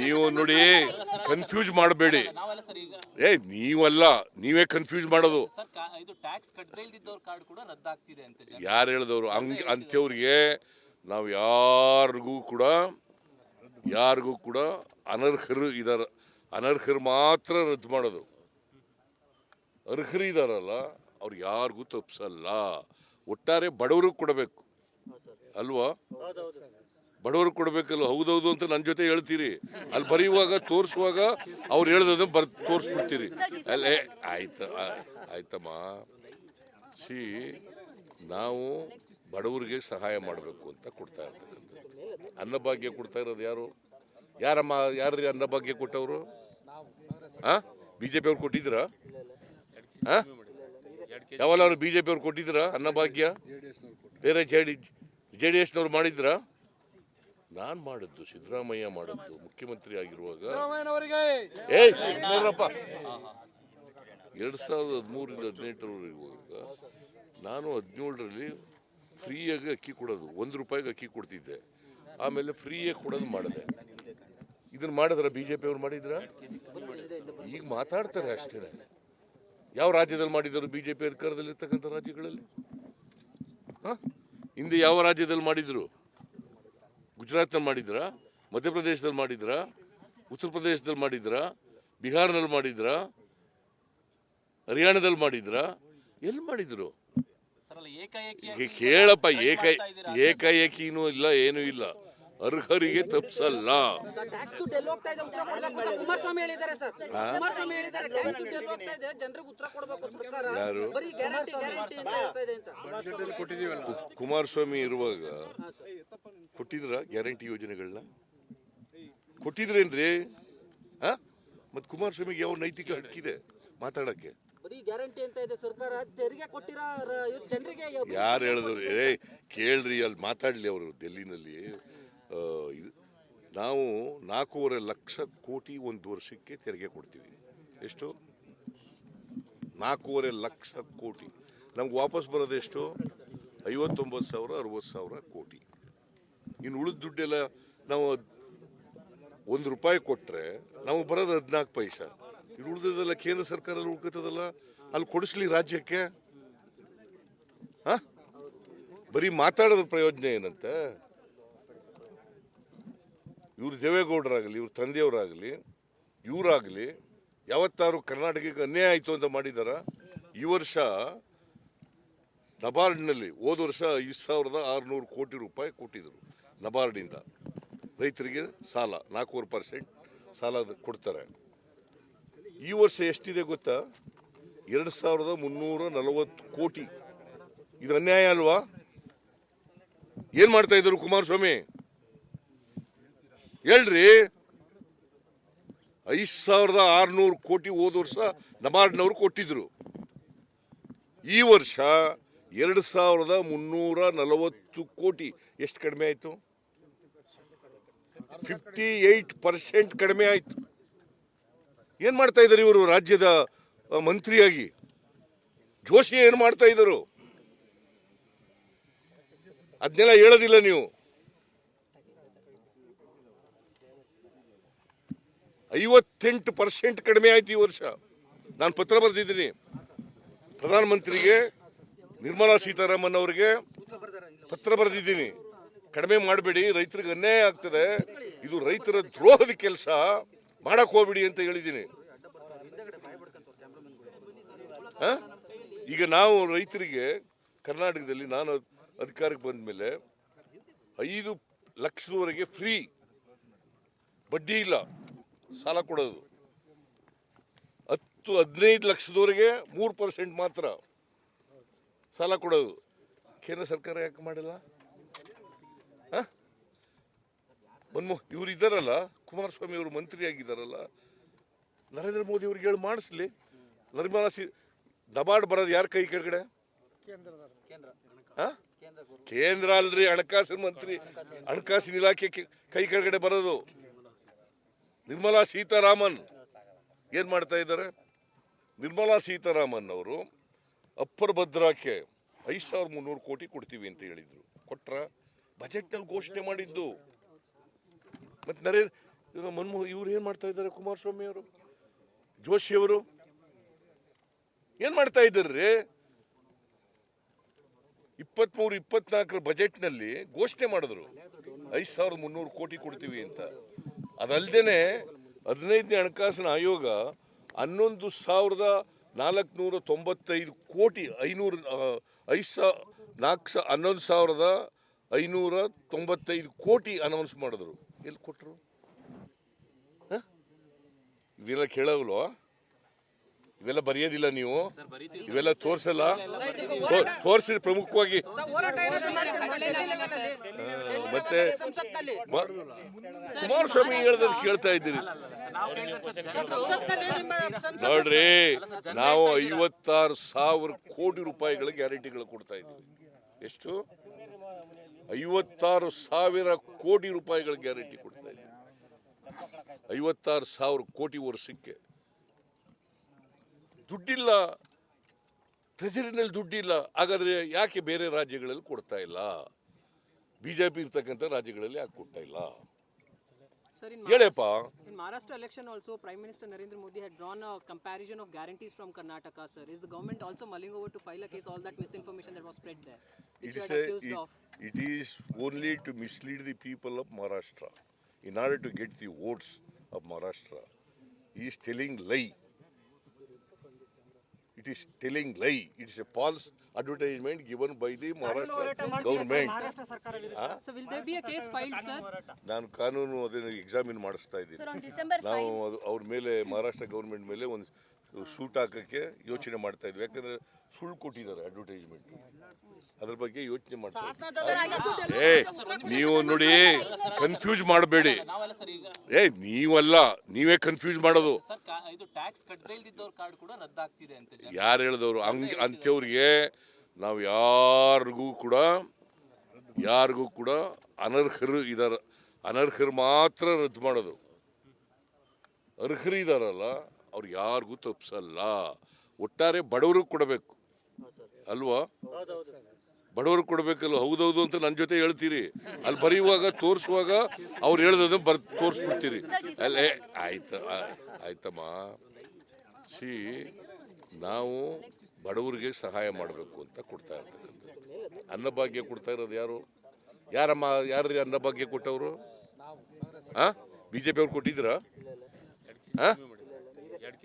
ನೀವು ನೋಡಿ ಕನ್ಫ್ಯೂಸ್ ಮಾಡಬೇಡಿ. ನೀವೇ ಕನ್ಫ್ಯೂಸ್ ಮಾಡೋದು. ಯಾರು ಹೇಳಿದವರು ಅಂಥವ್ರಿಗೆ ನಾವು ಯಾರಿಗೂ ಕೂಡ ಅನರ್ಹರು ಮಾತ್ರ ರದ್ದು ಮಾಡೋದು. ಅರ್ಹರು ಇದಾರಲ್ಲ ಅವ್ರು ಯಾರಿಗೂ ತಪ್ಪಿಸಲ್ಲ. ಒಟ್ಟಾರೆ ಬಡವ್ರಿಗೆ ಕೊಡಬೇಕು ಅಲ್ವಾ? ಬಡವ್ರಿಗೆ ಕೊಡಬೇಕಲ್ಲ. ಹೌದೌದು ಅಂತ ನನ್ನ ಜೊತೆ ಹೇಳ್ತೀರಿ, ಅಲ್ಲಿ ಬರೆಯುವಾಗ ತೋರಿಸುವಾಗ ಅವ್ರು ಹೇಳ್ದದನ್ನು ತೋರಿಸ್ಬಿಡ್ತೀರಿ. ಅಲ್ಲೇ ಆಯ್ತಮ್ಮ. ನಾವು ಬಡವರಿಗೆ ಸಹಾಯ ಮಾಡಬೇಕು ಅಂತ ಕೊಡ್ತಾ ಇರ್ತಕ್ಕಂಥದ್ದು. ಅನ್ನಭಾಗ್ಯ ಕೊಡ್ತಾ ಇರೋದು ಯಾರ್ರಿ ಅನ್ನಭಾಗ್ಯ ಕೊಟ್ಟವರು? ಬಿಜೆಪಿ ಅವ್ರು ಕೊಟ್ಟಿದ್ದೀರಾ? ಯಾವಲ್ಲ ಅವರು ಬಿಜೆಪಿ ಅವ್ರು ಕೊಟ್ಟಿದ್ದೀರಾ ಅನ್ನಭಾಗ್ಯ? ಬೇರೆ JDS-ನವ್ರು ಮಾಡಿದ್ರಾ? ನಾನು ಮಾಡಿದ್ದು, ಸಿದ್ದರಾಮಯ್ಯ ಮಾಡಿದ್ದು ಮುಖ್ಯಮಂತ್ರಿ ಆಗಿರುವಾಗ. 2013-18 ಇರುವಾಗ ನಾನು 17ರಲ್ಲಿ ಫ್ರೀಯಾಗಿ ಅಕ್ಕಿ ಕೊಡೋದು, ₹1 ಅಕ್ಕಿ ಕೊಡ್ತಿದ್ದೆ. ಆಮೇಲೆ ಫ್ರೀಯಾಗಿ ಕೊಡೋದು ಮಾಡಿದೆ. ಇದನ್ನು ಮಾಡಿದ್ರ ಬಿಜೆಪಿ ಅವ್ರು ಮಾಡಿದ್ರ? ಈಗ ಮಾತಾಡ್ತಾರೆ ಅಷ್ಟೇ. ಯಾವ ರಾಜ್ಯದಲ್ಲಿ ಮಾಡಿದರು ಬಿಜೆಪಿ ಅಧಿಕಾರದಲ್ಲಿರ್ತಕ್ಕಂಥ ರಾಜ್ಯಗಳಲ್ಲಿ? ಹಿಂದೆ ಯಾವ ರಾಜ್ಯದಲ್ಲಿ ಮಾಡಿದ್ರು? ಗುಜರಾತ್ನಲ್ಲಿ ಮಾಡಿದ್ರ? ಮಧ್ಯಪ್ರದೇಶದಲ್ಲಿ ಮಾಡಿದ್ರ? ಉತ್ತರ ಪ್ರದೇಶದಲ್ಲಿ ಮಾಡಿದ್ರ? ಬಿಹಾರ್ನಲ್ಲಿ ಮಾಡಿದ್ರ? ಹರಿಯಾಣದಲ್ಲಿ ಮಾಡಿದ್ರ? ಎಲ್ಲಿ ಮಾಡಿದ್ರು? ಕೇಳಪ್ಪ, ಏಕಾಏಕಿನೂ ಇಲ್ಲ, ಏನೂ ಇಲ್ಲ. ಅರ್ಹರಿಗೆ ತಪ್ಪಿಸಲ್ಲ. ಕುಮಾರಸ್ವಾಮಿ ಇರುವಾಗ ಕೊಟ್ಟಿದ್ರ ಗ್ಯಾರಂಟಿ ಯೋಜನೆಗಳನ್ನ? ಕೊಟ್ಟಿದ್ರೇನ್ರಿ? ಮತ್ ಕುಮಾರಸ್ವಾಮಿಗೆ ಯಾವ ನೈತಿಕ ಹಕ್ಕಿದೆ ಮಾತಾಡಕ್ಕೆ? ಯಾರು ಹೇಳಿದ್ರು? ಕೇಳ್ರಿ, ಅಲ್ಲಿ ಮಾತಾಡ್ಲಿ ಅವರು. ಡೆಲ್ಲಿನಲ್ಲಿ ನಾವು 4.5 ಲಕ್ಷ ಕೋಟಿ ಒಂದು ವರ್ಷಕ್ಕೆ ತೆರಿಗೆ ಕೊಡ್ತೀವಿ. ಎಷ್ಟು? 4.5 ಲಕ್ಷ ಕೋಟಿ. ನಮ್ಗೆ ವಾಪಸ್ ಬರೋದೆಷ್ಟು? 59,000 60,000 ಕೋಟಿ. ಇನ್ನು ಉಳಿದ ದುಡ್ಡೆಲ್ಲ ನಾವು ₹1 ಕೊಟ್ಟರೆ ನಮಗೆ ಬರೋದು 14 ಪೈಸೆ. ಇನ್ನು ಉಳಿದದೆಲ್ಲ ಕೇಂದ್ರ ಸರ್ಕಾರದಲ್ಲಿ ಉಳ್ಕೋತದಲ್ಲ, ಅಲ್ಲಿ ಕೊಡಿಸ್ಲಿ ರಾಜ್ಯಕ್ಕೆ. ಬರೀ ಮಾತಾಡೋದ್ರ ಪ್ರಯೋಜನ ಏನಂತೆ? ಇವ್ರು ದೇವೇಗೌಡರಾಗಲಿ, ಇವ್ರ ತಂದೆಯವರಾಗಲಿ, ಇವರಾಗಲಿ ಯಾವತ್ತಾರು ಕರ್ನಾಟಕಕ್ಕೆ ಅನ್ಯಾಯ ಆಯಿತು ಅಂತ ಮಾಡಿದಾರ? ಈ ವರ್ಷ ನಬಾರ್ಡ್ನಲ್ಲಿ ಹೋದ ವರ್ಷ 5,600 ಕೋಟಿ ರೂಪಾಯಿ ಕೊಟ್ಟಿದ್ರು. ನಬಾರ್ಡಿಂದ ರೈತರಿಗೆ ಸಾಲ 4% ಸಾಲ ಕೊಡ್ತಾರೆ. ಈ ವರ್ಷ ಎಷ್ಟಿದೆ ಗೊತ್ತಾ? 2,340 ಕೋಟಿ. ಇದು ಅನ್ಯಾಯ ಅಲ್ವಾ? ಏನ್ ಮಾಡ್ತಾ ಇದ್ರು ಕುಮಾರಸ್ವಾಮಿ? ಹೇಳ್ರಿ. 5,600 ಕೋಟಿ ಹೋದ ವರ್ಷ ನಬಾರ್ಡ್ನವ್ರು ಕೊಟ್ಟಿದ್ರು. ಈ ವರ್ಷ 2,340 ಕೋಟಿ. ಎಷ್ಟು ಕಡಿಮೆ ಆಯ್ತು? 58% ಕಡಿಮೆ ಆಯ್ತು. ಏನ್ ಮಾಡ್ತಾ ಇದ್ದಾರೆ ಇವರು ರಾಜ್ಯದ ಮಂತ್ರಿಯಾಗಿ? ಜೋಶಿ ಏನ್ ಮಾಡ್ತಾ ಇದ್ರು? ಅದನ್ನೆಲ್ಲ ಹೇಳೋದಿಲ್ಲ ನೀವು. 58% ಕಡಿಮೆ ಆಯ್ತು ಈ ವರ್ಷ. ನಾನು ಪತ್ರ ಬರೆದಿದ್ದೀನಿ ಪ್ರಧಾನಮಂತ್ರಿಗೆ, ನಿರ್ಮಲಾ ಸೀತಾರಾಮನ್ ಅವರಿಗೆ ಪತ್ರ ಬರೆದಿದ್ದೀನಿ. ಕಡಿಮೆ ಮಾಡಬೇಡಿ, ರೈತರಿಗೆ ಅನ್ಯಾಯ ಆಗ್ತದೆ, ಇದು ರೈತರ ದ್ರೋಹದ ಕೆಲಸ, ಮಾಡಕ್ ಹೋಗ್ಬಿಡಿ ಅಂತ ಹೇಳಿದ್ದೀನಿ. ಈಗ ನಾವು ರೈತರಿಗೆ ಕರ್ನಾಟಕದಲ್ಲಿ ನಾನು ಅಧಿಕಾರಕ್ಕೆ ಬಂದ ಮೇಲೆ 5 ಲಕ್ಷದವರೆಗೆ ಫ್ರೀ, ಬಡ್ಡಿ ಇಲ್ಲ ಸಾಲ ಕೊಡೋದು. 10-15 ಲಕ್ಷದವರೆಗೆ 3% ಮಾತ್ರ ಸಾಲ ಕೊಡೋದು. ಕೇಂದ್ರ ಸರ್ಕಾರ ಯಾಕೆ ಮಾಡಿಲ್ಲ? ಇವ್ರು ಇದ್ದಾರಲ್ಲ, ಕುಮಾರಸ್ವಾಮಿ ಅವರು ಮಂತ್ರಿ ಆಗಿದ್ದಾರಲ್ಲ, ನರೇಂದ್ರ ಮೋದಿ ಅವ್ರಿಗೆ ಹೇಳಿ ಮಾಡಿಸ್ಲಿ. ನಿರ್ಮಲಾ ನಬಾರ್ಡ್ ಬರೋದು ಯಾರ ಕೈ ಕೆಳಗಡೆ? ಕೇಂದ್ರ ಅಲ್ರಿ, ಹಣಕಾಸಿನ ಮಂತ್ರಿ, ಹಣಕಾಸಿನ ಇಲಾಖೆ ಕೈ ಕೆಳಗಡೆ ಬರೋದು. ನಿರ್ಮಲಾ ಸೀತಾರಾಮನ್ ಏನ್ ಮಾಡ್ತಾ ಇದ್ದಾರೆ? ನಿರ್ಮಲಾ ಸೀತಾರಾಮನ್ ಅವರು ಅಪ್ಪರ್ ಭದ್ರಾಕ್ಕೆ 5,300 ಕೋಟಿ ಕೊಡ್ತೀವಿ ಅಂತ ಹೇಳಿದ್ರು. ಕೊಟ್ರ? ಬಜೆಟ್ನಲ್ಲಿ ಘೋಷಣೆ ಮಾಡಿದ್ದು. ಮತ್ತು ಇವಾಗ ಮನಮೋಹನ್ ಇವ್ರು ಏನು ಮಾಡ್ತಾ ಇದ್ದಾರೆ? ಕುಮಾರಸ್ವಾಮಿ ಅವರು, ಜೋಶಿ ಅವರು ಏನು ಮಾಡ್ತಾ ಇದ್ದಾರ್ರಿ? 23-24 ಬಜೆಟ್ನಲ್ಲಿ ಘೋಷಣೆ ಮಾಡಿದ್ರು 5,300 ಕೋಟಿ ಕೊಡ್ತೀವಿ ಅಂತ. ಅದಲ್ಲದೆ 15ನೇ ಹಣಕಾಸಿನ ಆಯೋಗ 11,495 ಕೋಟಿ 11,595 ಕೋಟಿ ಅನೌನ್ಸ್ ಮಾಡಿದ್ರು. ಎಲ್ಲಿ ಕೊಟ್ಟರು? ಇವೆಲ್ಲ ಕೇಳಲ್ವಾ? ಇವೆಲ್ಲ ಬರೆಯೋದಿಲ್ಲ ನೀವು? ಇವೆಲ್ಲ ತೋರ್ಸಲ್ಲ? ತೋರಿಸಿ ಪ್ರಮುಖವಾಗಿ. ಮತ್ತೆ ಕುಮಾರಸ್ವಾಮಿ ಹೇಳ್ದದ್ದು ಕೇಳ್ತಾ ಇದ್ದೀರಿ ನೋಡ್ರಿ. ನಾವು 56,000 ಕೋಟಿ ರೂಪಾಯಿಗಳ ಗ್ಯಾರಂಟಿಗಳು ಕೊಡ್ತಾ ಇದ್ದೀವಿ. ಎಷ್ಟು? 56,000 ಕೋಟಿ ರೂಪಾಯಿಗಳ ಗ್ಯಾರಂಟಿ ಕೊಡ್ತಾ ಇದ್ದೀವಿ. 56,000 ಕೋಟಿ ವರ್ಷಕ್ಕೆ. ದುಡ್ಡಿಲ್ಲ, ಟ್ರೆಜರಿನಲ್ಲಿ ದುಡ್ಡಿಲ್ಲ. ಹಾಗಾದ್ರೆ ಯಾಕೆ ಬೇರೆ ರಾಜ್ಯಗಳಲ್ಲಿ ಕೊಡ್ತಾ ಇಲ್ಲ? ಬಿಜೆಪಿ ಇರ್ತಕ್ಕಂಥ ರಾಜ್ಯಗಳಲ್ಲಿ ಯಾಕೆ ಕೊಡ್ತಾ ಇಲ್ಲ? ಹೇಳಪ್ಪ. In Maharashtra election also, Prime Minister Narendra Modi had drawn a comparison of guarantees from Karnataka, sir. Is the government also mulling over to file a case, all that misinformation that was spread there, which you had accused of? It is only to mislead the people of Maharashtra in order to get the votes of Maharashtra. He is telling lie. It is telling lie. It is a false advertisement given by the Maharashtra government. So will there be a case filed, sir? ನಾನು ಕಾನೂನು ಅದನ್ನು examine ಮಾಡಿಸ್ತಾ ಇದ್ದೀನಿ. ನಾವು ಅವ್ರ ಮೇಲೆ Maharashtra government ಮೇಲೆ ಒಂದು ಶೂಟ್ ಹಾಕಕ್ಕೆ ಯೋಚನೆ ಮಾಡ್ತಾ ಇದ್ವಿ. ಯಾಕಂದ್ರೆ ಸುಳ್ಳು ಕೊಟ್ಟಿದ್ದಾರೆ ಅಡ್ವರ್ಟೈಸ್ಮೆಂಟ್. ಅದ್ರ ಬಗ್ಗೆ ಯೋಚನೆ ಮಾಡ್ತಾ ಇದ್ದೀವಿ. ನೀವು ನೋಡಿ, ಕನ್ಫ್ಯೂಸ್ ಮಾಡಬೇಡಿ. ನೀವಲ್ಲ, ನೀವೇ ಕನ್ಫ್ಯೂಸ್ ಮಾಡೋದು. ಯಾರು ಹೇಳಿದವರು? ಅಂಥವ್ರಿಗೆ ನಾವು ಯಾರಿಗೂ ಕೂಡ ಅನರ್ಹರು ಇದಾರ. ಅನರ್ಹರು ಮಾತ್ರ ರದ್ದು ಮಾಡೋದು. ಅರ್ಹರು ಇದಾರಲ್ಲ ಅವ್ರು ಯಾರಿಗೂ ತಪ್ಪಿಸಲ್ಲ. ಒಟ್ಟಾರೆ ಬಡವ್ರಿಗೆ ಕೊಡಬೇಕು ಅಲ್ವಾ? ಬಡವ್ರಿಗೆ ಕೊಡಬೇಕಲ್ವ? ಹೌದೌದು ಅಂತ ನನ್ನ ಜೊತೆ ಹೇಳ್ತೀರಿ. ಅಲ್ಲಿ ಬರೆಯುವಾಗ ತೋರಿಸುವಾಗ ಅವ್ರು ಹೇಳ್ದದನ್ನು ತೋರಿಸ್ಬಿಡ್ತೀರಿ. ಅಲ್ಲೇ ಆಯ್ತಮ್ಮ. ನಾವು ಬಡವರಿಗೆ ಸಹಾಯ ಮಾಡಬೇಕು ಅಂತ ಕೊಡ್ತಾ ಇರ್ತಕ್ಕಂಥದ್ದು. ಅನ್ನಭಾಗ್ಯ ಕೊಡ್ತಾ ಇರೋದು ಯಾರು? ಯಾರ್ರಿ ಅನ್ನಭಾಗ್ಯ ಕೊಟ್ಟವರು? ಬಿಜೆಪಿ ಅವ್ರು ಕೊಟ್ಟಿದ್ದೀರಾ?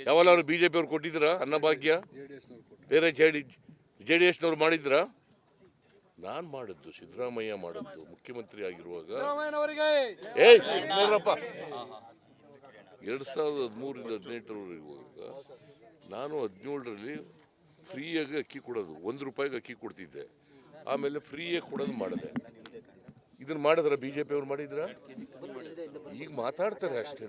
ಯಾವಲ್ಲ ಅವರು ಬಿಜೆಪಿ ಅವ್ರು ಕೊಟ್ಟಿದ್ದೀರಾ ಅನ್ನಭಾಗ್ಯ? ಬೇರೆ JDS-ನವ್ರು ಮಾಡಿದ್ರಾ? ನಾನು ಮಾಡಿದ್ದು, ಸಿದ್ದರಾಮಯ್ಯ ಮಾಡಿದ್ದು ಮುಖ್ಯಮಂತ್ರಿ ಆಗಿರುವಾಗ. 2013-18 ನಾನು 17ರಲ್ಲಿ ಫ್ರೀಯಾಗಿ ಅಕ್ಕಿ ಕೊಡೋದು, 1 ರೂಪಾಯಿಗೆ ಅಕ್ಕಿ ಕೊಡ್ತಿದ್ದೆ. ಆಮೇಲೆ ಫ್ರೀಯಾಗಿ ಕೊಡೋದು ಮಾಡಿದೆ. ಇದನ್ನು ಮಾಡಿದ್ರ ಬಿಜೆಪಿ ಅವ್ರು ಮಾಡಿದ್ರ? ಈಗ ಮಾತಾಡ್ತಾರೆ ಅಷ್ಟೇ.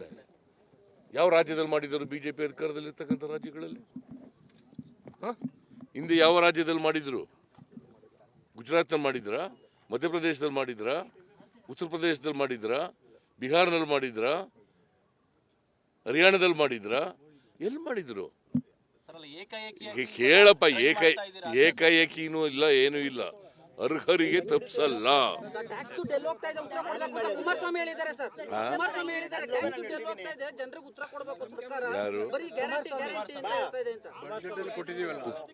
ಯಾವ ರಾಜ್ಯದಲ್ಲಿ ಮಾಡಿದರು? ಬಿಜೆಪಿ ಅಧಿಕಾರದಲ್ಲಿರ್ತಕ್ಕಂಥ ರಾಜ್ಯಗಳಲ್ಲಿ. ಹಿಂದೆ ಯಾವ ರಾಜ್ಯದಲ್ಲಿ ಮಾಡಿದ್ರು? ಗುಜರಾತ್ನಲ್ಲಿ ಮಾಡಿದ್ರಾ? ಮಧ್ಯಪ್ರದೇಶದಲ್ಲಿ ಮಾಡಿದ್ರಾ? ಉತ್ತರ ಪ್ರದೇಶದಲ್ಲಿ ಮಾಡಿದ್ರಾ? ಬಿಹಾರ್ನಲ್ಲಿ ಮಾಡಿದ್ರಾ? ಹರಿಯಾಣದಲ್ಲಿ ಮಾಡಿದ್ರಾ? ಎಲ್ಲಿ ಮಾಡಿದ್ರು? ಕೇಳಪ್ಪ. ಏಕಾಏಕಿನೂ ಇಲ್ಲ, ಏನೂ ಇಲ್ಲ. ಅರ್ಹರಿಗೆ ತಪ್ಪಿಸಲ್ಲ. ಯಾರು?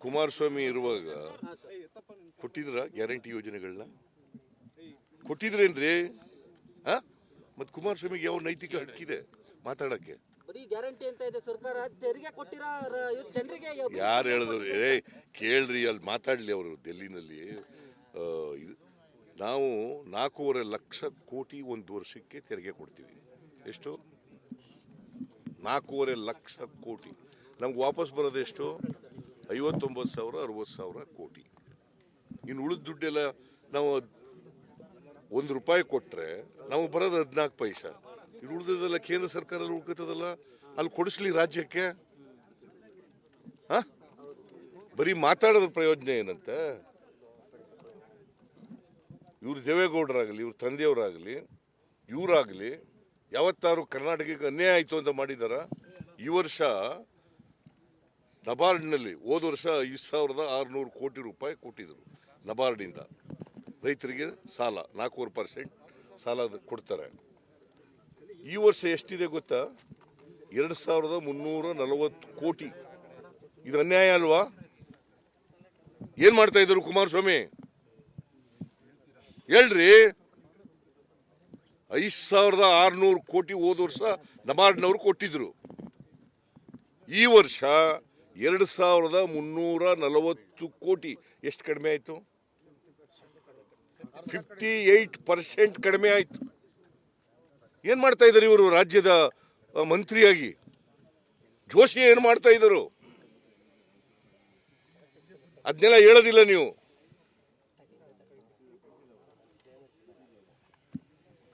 ಕುಮಾರಸ್ವಾಮಿ ಇರುವಾಗ ಕೊಟ್ಟಿದ್ರ ಗ್ಯಾರಂಟಿ ಯೋಜನೆಗಳನ್ನ? ಕೊಟ್ಟಿದ್ರೇನ್ರಿ? ಮತ್ ಕುಮಾರಸ್ವಾಮಿಗೆ ಯಾವ ನೈತಿಕ ಹಕ್ಕಿದೆ ಮಾತಾಡಕ್ಕೆ? ಯಾರು ಹೇಳಿದ್ರು? ಕೇಳ್ರಿ, ಅಲ್ಲಿ ಮಾತಾಡ್ಲಿ ಅವರು ಡೆಲ್ಲಿನಲ್ಲಿ. ನಾವು 4.5 ಲಕ್ಷ ಕೋಟಿ ಒಂದು ವರ್ಷಕ್ಕೆ ತೆರಿಗೆ ಕೊಡ್ತೀವಿ. ಎಷ್ಟು? 4.5 ಲಕ್ಷ ಕೋಟಿ. ನಮ್ಗೆ ವಾಪಸ್ ಬರೋದೆಷ್ಟು? 59,000 60,000 ಕೋಟಿ. ಇನ್ನು ಉಳಿದ ದುಡ್ಡೆಲ್ಲ ನಾವು 1 ರೂಪಾಯಿ ಕೊಟ್ಟರೆ ನಮಗೆ ಬರೋದು 14 ಪೈಸೆ. ಇನ್ನು ಉಳಿದದೆಲ್ಲ ಕೇಂದ್ರ ಸರ್ಕಾರದಲ್ಲಿ ಉಳ್ಕೋತದಲ್ಲ, ಅಲ್ಲಿ ಕೊಡಿಸ್ಲಿ ರಾಜ್ಯಕ್ಕೆ. ಬರೀ ಮಾತಾಡೋದ್ರ ಪ್ರಯೋಜನ ಏನಂತೆ? ಇವ್ರು ದೇವೇಗೌಡರಾಗಲಿ, ಇವ್ರ ತಂದೆಯವರಾಗಲಿ, ಇವರಾಗಲಿ ಯಾವತ್ತಾರು ಕರ್ನಾಟಕಕ್ಕೆ ಅನ್ಯಾಯ ಆಯಿತು ಅಂತ ಮಾಡಿದಾರ? ಈ ವರ್ಷ ನಬಾರ್ಡ್ನಲ್ಲಿ ಹೋದ ವರ್ಷ 5,600 ಕೋಟಿ ರೂಪಾಯಿ ಕೊಟ್ಟಿದ್ರು. ನಬಾರ್ಡಿಂದ ರೈತರಿಗೆ ಸಾಲ 4% ಸಾಲ ಕೊಡ್ತಾರೆ. ಈ ವರ್ಷ ಎಷ್ಟಿದೆ ಗೊತ್ತಾ? 2340 ಕೋಟಿ. ಇದು ಅನ್ಯಾಯ ಅಲ್ವಾ? ಏನ್ ಮಾಡ್ತಾ ಇದ್ರು ಕುಮಾರಸ್ವಾಮಿ? ಹೇಳ್ರಿ. 5600 ಕೋಟಿ ಹೋದ ವರ್ಷ ನಬಾರ್ಡ್ನವ್ರು ಕೊಟ್ಟಿದ್ರು. ಈ ವರ್ಷ 2340 ಕೋಟಿ. ಎಷ್ಟು ಕಡಿಮೆ ಆಯ್ತು? 58% ಕಡಿಮೆ ಆಯ್ತು. ಏನ್ ಮಾಡ್ತಾ ಇದ್ದಾರೆ ಇವರು ರಾಜ್ಯದ ಮಂತ್ರಿಯಾಗಿ? ಜೋಶಿ ಏನ್ ಮಾಡ್ತಾ ಇದ್ರು? ಅದನ್ನೆಲ್ಲ ಹೇಳೋದಿಲ್ಲ ನೀವು.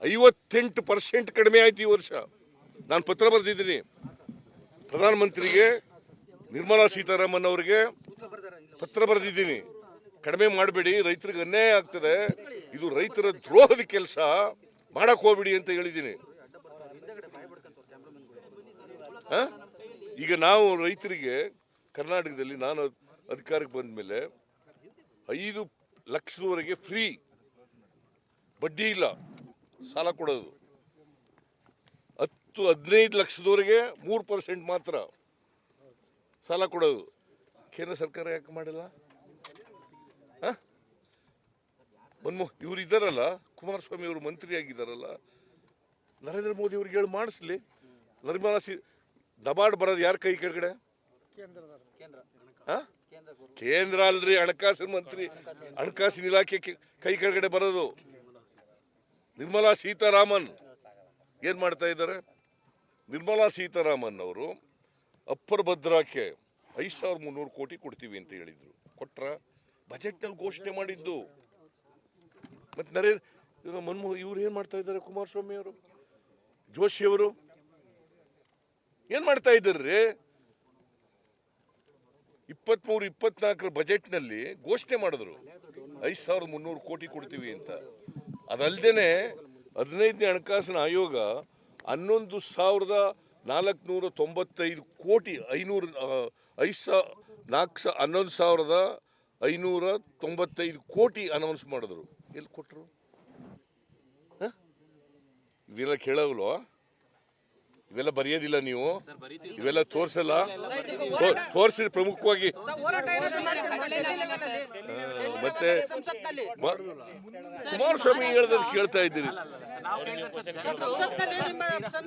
58% ಕಡಿಮೆ ಆಯ್ತು ಈ ವರ್ಷ. ನಾನು ಪತ್ರ ಬರೆದಿದ್ದೀನಿ ಪ್ರಧಾನಮಂತ್ರಿಗೆ, ನಿರ್ಮಲಾ ಸೀತಾರಾಮನ್ ಅವರಿಗೆ ಪತ್ರ ಬರೆದಿದ್ದೀನಿ. ಕಡಿಮೆ ಮಾಡಬೇಡಿ, ರೈತರಿಗೆ ಅನ್ಯಾಯ ಆಗ್ತದೆ, ಇದು ರೈತರ ದ್ರೋಹದ ಕೆಲಸ, ಮಾಡಕ್ ಹೋಗ್ಬಿಡಿ ಅಂತ ಹೇಳಿದ್ದೀನಿ. ಈಗ ನಾವು ರೈತರಿಗೆ ಕರ್ನಾಟಕದಲ್ಲಿ ನಾನು ಅಧಿಕಾರಕ್ಕೆ ಬಂದ ಮೇಲೆ 5 ಲಕ್ಷದವರೆಗೆ ಫ್ರೀ, ಬಡ್ಡಿ ಇಲ್ಲ ಸಾಲ ಕೊಡೋದು. 10-15 ಲಕ್ಷದವರೆಗೆ 3% ಮಾತ್ರ ಸಾಲ ಕೊಡೋದು. ಕೇಂದ್ರ ಸರ್ಕಾರ ಯಾಕೆ ಮಾಡಿಲ್ಲ? ಇವ್ರು ಇದ್ದಾರಲ್ಲ, ಕುಮಾರಸ್ವಾಮಿ ಅವರು ಮಂತ್ರಿ ಆಗಿದ್ದಾರಲ್ಲ, ನರೇಂದ್ರ ಮೋದಿ ಅವ್ರಿಗೆ ಹೇಳಿ ಮಾಡಿಸ್ಲಿ. ನಿರ್ಮಲಾ ನಬಾರ್ಡ್ ಬರೋದು ಯಾರ ಕೈ ಕೆಳಗಡೆ? ಕೇಂದ್ರ ಅಲ್ರಿ, ಹಣಕಾಸಿನ ಮಂತ್ರಿ, ಹಣಕಾಸಿನ ಇಲಾಖೆ ಕೈ ಕೆಳಗಡೆ ಬರೋದು. ನಿರ್ಮಲಾ ಸೀತಾರಾಮನ್ ಏನ್ ಮಾಡ್ತಾ ಇದ್ದಾರೆ? ನಿರ್ಮಲಾ ಸೀತಾರಾಮನ್ ಅವರು ಅಪ್ಪರ್ ಭದ್ರಾಕ್ಕೆ 5300 ಕೋಟಿ ಕೊಡ್ತೀವಿ ಅಂತ ಹೇಳಿದ್ರು. ಕೊಟ್ರ? ಬಜೆಟ್ನಲ್ಲಿ ಘೋಷಣೆ ಮಾಡಿದ್ದು. ಮತ್ತೆ ಇವ್ರು ಏನ್ ಮಾಡ್ತಾ ಇದ್ದಾರೆ? ಕುಮಾರಸ್ವಾಮಿ ಅವರು, ಜೋಶಿ ಅವರು ಏನ್ ಮಾಡ್ತಾ ಇದ್ದಾರ್ರಿ? 23-24 ಬಜೆಟ್ನಲ್ಲಿ ಘೋಷಣೆ ಮಾಡಿದ್ರು 5300 ಕೋಟಿ ಕೊಡ್ತೀವಿ ಅಂತ. ಅದಲ್ದೇನೆ 15ನೇ ಹಣಕಾಸಿನ ಆಯೋಗ 11,495 ಕೋಟಿ 11,595 ಕೋಟಿ ಅನೌನ್ಸ್ ಮಾಡಿದ್ರು. ಎಲ್ಲಿ ಕೊಟ್ಟರು? ಇವೆಲ್ಲ ಕೇಳಲ್ವಾ? ಇವೆಲ್ಲ ಬರೆಯೋದಿಲ್ಲ ನೀವು? ಇವೆಲ್ಲ ತೋರ್ಸಲ್ಲ? ತೋರಿಸಿ ಪ್ರಮುಖವಾಗಿ. ಮತ್ತೆ ಕುಮಾರಸ್ವಾಮಿ ಹೇಳ್ದದ್ದು ಕೇಳ್ತಾ ಇದ್ದೀರಿ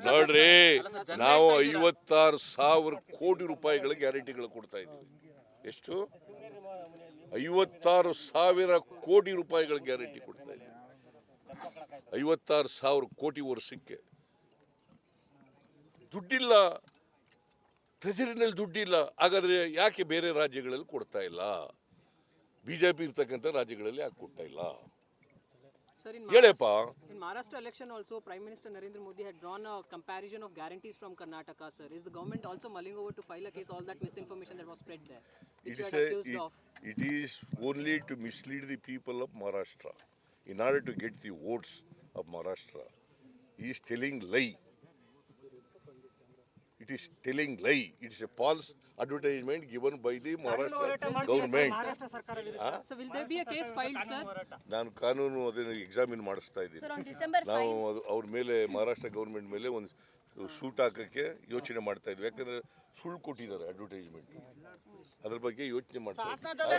ನೋಡ್ರಿ. ನಾವು 56,000 ಕೋಟಿ ರೂಪಾಯಿಗಳ ಗ್ಯಾರಂಟಿಗಳು ಕೊಡ್ತಾ ಇದ್ದೀವಿ. ಎಷ್ಟು? 56,000 ಕೋಟಿ ರೂಪಾಯಿಗಳ ಗ್ಯಾರಂಟಿ ಕೊಡ್ತಾ ಇದ್ದೀವಿ. 56,000 ಕೋಟಿ ವರ್ಷಕ್ಕೆ. ದುಡ್ಡಿಲ್ಲ, ಟ್ರೆಜರಿನಲ್ಲಿ ದುಡ್ಡಿಲ್ಲ. ಹಾಗಾದ್ರೆ ಯಾಕೆ ಬೇರೆ ರಾಜ್ಯಗಳಲ್ಲಿ ಕೊಡ್ತಾ ಇಲ್ಲ? ಬಿಜೆಪಿ ಇರ್ತಕ್ಕಂಥ ರಾಜ್ಯಗಳಲ್ಲಿ ಯಾಕೆ ಕೊಡ್ತಾ ಇಲ್ಲ? ಹೇಳಪ್ಪ. In Maharashtra election also, Prime Minister Narendra Modi had drawn a comparison of guarantees from Karnataka, sir. Is the government also mulling over to file a case, all that misinformation that was spread there, which you had accused of? It is only to mislead the people of Maharashtra in order to get the votes of Maharashtra. He is telling lie. It is telling lie. It is a false advertisement given by the Maharashtra government. So will there be a case filed, sir? ನಾನು ಕಾನೂನು ಅದನ್ನು examine ಮಾಡಿಸ್ತಾ ಇದ್ದೀನಿ. ನಾವು ಅವ್ರ ಮೇಲೆ, Maharashtra government ಮೇಲೆ ಒಂದು ಶೂಟ್ ಹಾಕಕ್ಕೆ ಯೋಚನೆ ಮಾಡ್ತಾ ಇದ್ವಿ. ಯಾಕಂದ್ರೆ ಸುಳ್ಳು ಕೊಟ್ಟಿದ್ದಾರೆ ಅಡ್ವರ್ಟೈಸ್ಮೆಂಟ್. ಅದ್ರ ಬಗ್ಗೆ ಯೋಚನೆ ಮಾಡ್ತಾ ಇದ್ದೀವಿ.